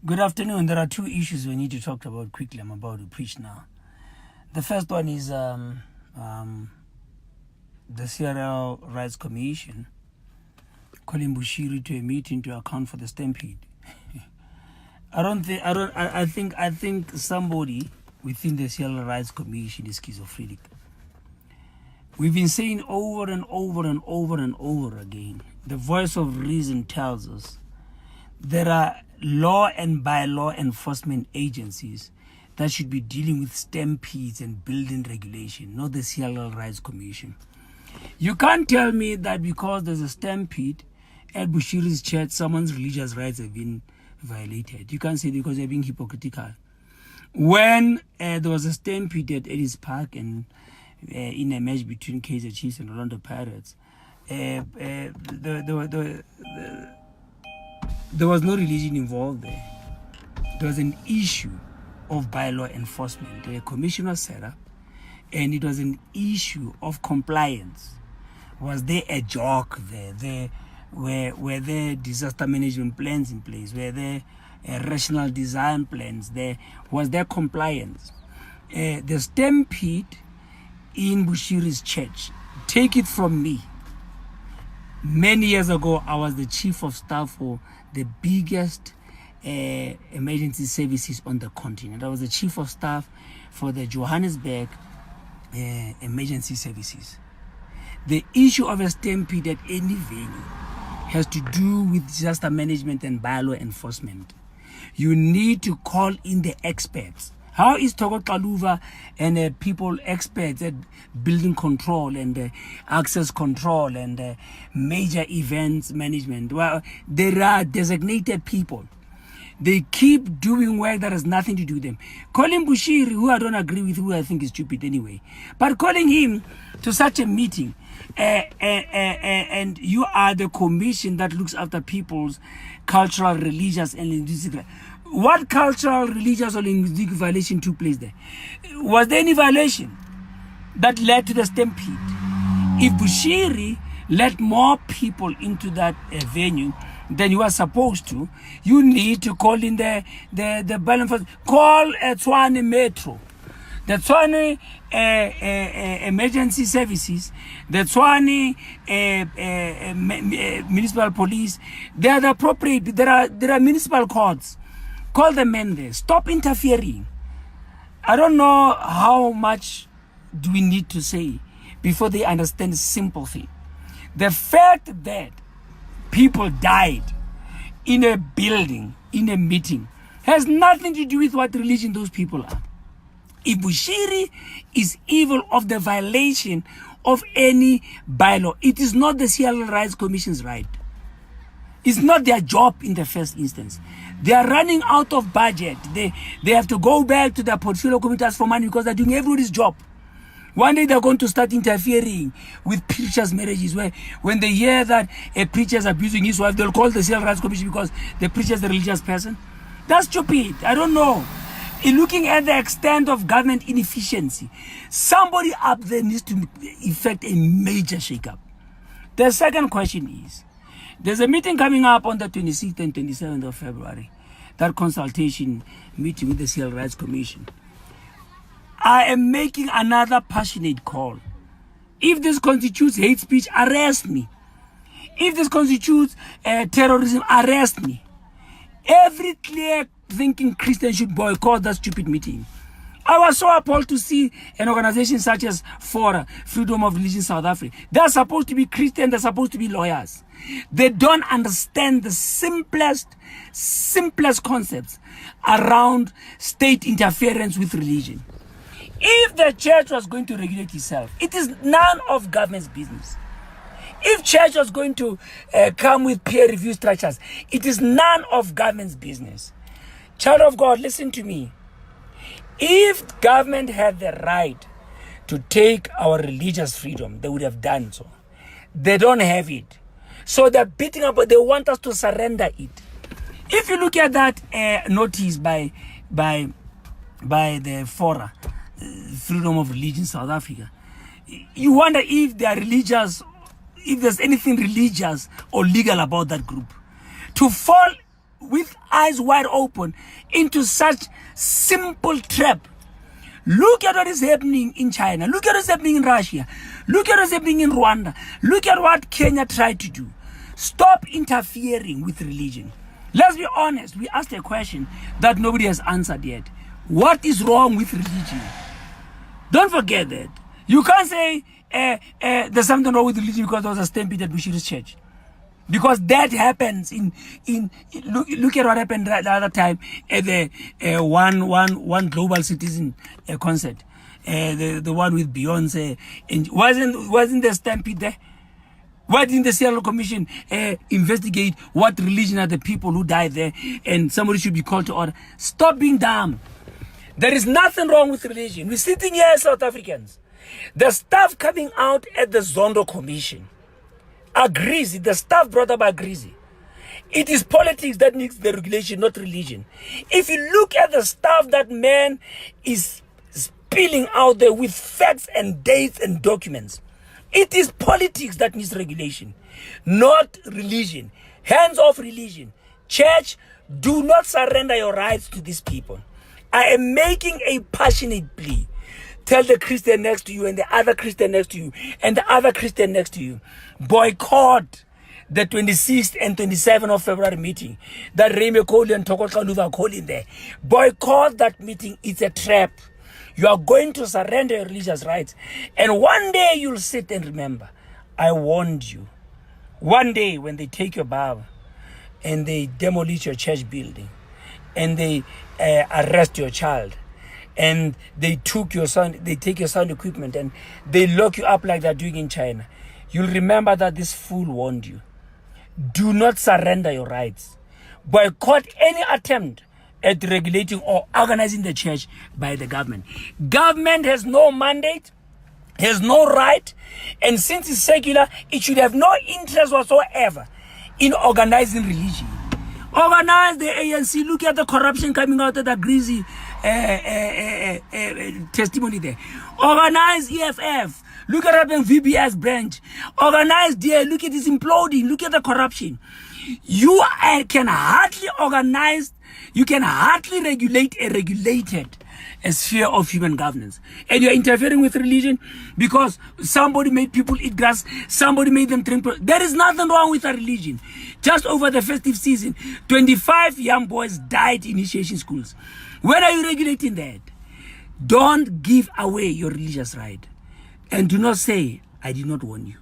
Good afternoon. There are two issues we need to talk about quickly. I'm about to preach now. The first one is the CRL Rights Commission calling Bushiri to a meeting to account for the stampede. I think somebody within the CRL Rights Commission is schizophrenic. We've been saying over and over and over and over again, the voice of reason tells us there are law and bylaw enforcement agencies that should be dealing with stampedes and building regulation, not the CRL Rights Commission. You can't tell me that because there's a stampede at Bushiri's church, someone's religious rights have been violated. You can't say because they're being hypocritical. When there was a stampede at Ellis Park and in a match between Kaizer Chiefs and Orlando Pirates, there was no religion involved there. There was an issue of bylaw enforcement. The commission was set up, and it was an issue of compliance. Was there a joke there? Were there disaster management plans in place? Were there rational design plans there? Was there compliance? The stampede in Bushiri's church, take it from me. Many years ago, I was the chief of staff for the biggest emergency services on the continent. I was the chief of staff for the Johannesburg emergency services. The issue of a stampede at any venue has to do with disaster management and bylaw enforcement. You need to call in the experts. How is Togo Kaluva and people experts at building control and access control and major events management? Well, there are designated people. They keep doing work that has nothing to do with them. Calling Bushiri, who I don't agree with, who I think is stupid anyway, but calling him to such a meeting, and you are the commission that looks after people's cultural, religious, and linguistic. What cultural, religious, or linguistic violation took place there? Was there any violation that led to the stampede? If Bushiri let more people into that venue than you are supposed to, you need to call in the balance. Call Tshwane Metro, the Tshwane emergency services, the Tshwane municipal police. They are the appropriate. There are municipal courts. Call the men there. Stop interfering. I don't know how much do we need to say before they understand the simple thing. The fact that people died in a building, in a meeting, has nothing to do with what religion those people are. If Bushiri is evil of the violation of any bylaw, it is not the CRL Rights Commission's right. It's not their job in the first instance. They are running out of budget. They have to go back to their portfolio committees for money because they're doing everybody's job. One day they're going to start interfering with preachers' marriages, where when they hear that a preacher is abusing his wife, they'll call the CRL Rights Commission because the preacher is the religious person. That's stupid. I don't know. In looking at the extent of government inefficiency, somebody up there needs to effect a major shake-up. The second question is, there's a meeting coming up on the 26th and 27th of February, that consultation meeting with the CRL Rights Commission. I am making another passionate call. If this constitutes hate speech, arrest me. If this constitutes terrorism, arrest me. Every clear-thinking Christian should boycott that stupid meeting. I was so appalled to see an organization such as FORA, Freedom of Religion South Africa. They're supposed to be Christian, they're supposed to be lawyers. They don't understand the simplest concepts around state interference with religion. If the church was going to regulate itself, it is none of government's business. If church was going to come with peer review structures, it is none of government's business. Child of God, listen to me. If government had the right to take our religious freedom, they would have done so. They don't have it. So they're beating up, but they want us to surrender it. If you look at that notice by the FORA, Freedom of Religion South Africa, you wonder if they are religious, if there's anything religious or legal about that group. To fall with eyes wide open into such simple trap. Look at what is happening in China. Look at what's happening in Russia. Look at what's happening in Rwanda. Look at what Kenya tried to do. Stop interfering with religion. Let's be honest. We asked a question that nobody has answered yet. What is wrong with religion? Don't forget that. You can't say there's something wrong with religion because there was a stampede at Bushiri's church. Because that happens look at what happened the other time at the one global citizen concert, the one with Beyonce. And wasn't the stampede there? Why didn't the Seattle Commission investigate what religion are the people who died there, and somebody should be called to order? Stop being dumb. There is nothing wrong with religion. We're sitting here as South Africans. The stuff coming out at the ZONDO Commission, AGGRIZZI, the stuff brought up by AGGRIZZI. It is politics that needs the regulation, not religion. If you look at the stuff that man is spilling out there with facts and dates and documents, it is politics that needs regulation, not religion. Hands off religion. Church, do not surrender your rights to these people. I am making a passionate plea. Tell the Christian next to you and the other Christian next to you and the other Christian next to you. Boycott the 26th and 27th of February meeting that Remy Coley and Toko Kanuva are calling there. Boycott that meeting. It's a trap. You are going to surrender your religious rights. And one day you'll sit and remember, I warned you. One day when they take your Bible and they demolish your church building and they arrest your child and they took your son, they take your sound equipment and they lock you up like they're doing in China, you'll remember that this fool warned you. Do not surrender your rights. Boycott any attempt at regulating or organizing the church by the government. Government has no mandate, has no right, and since it's secular, it should have no interest whatsoever in organizing religion. Organize the ANC. Look at the corruption coming out of the AGGRIZZI testimony there. Organize EFF. Look at the VBS branch. Organize there. Look at this imploding. Look at the corruption. You can hardly organize, you can hardly regulate a regulated sphere of human governance. And you're interfering with religion because somebody made people eat grass, somebody made them drink. There is nothing wrong with a religion. Just over the festive season, 25 young boys died in initiation schools. When are you regulating that? Don't give away your religious right. And do not say, I did not warn you.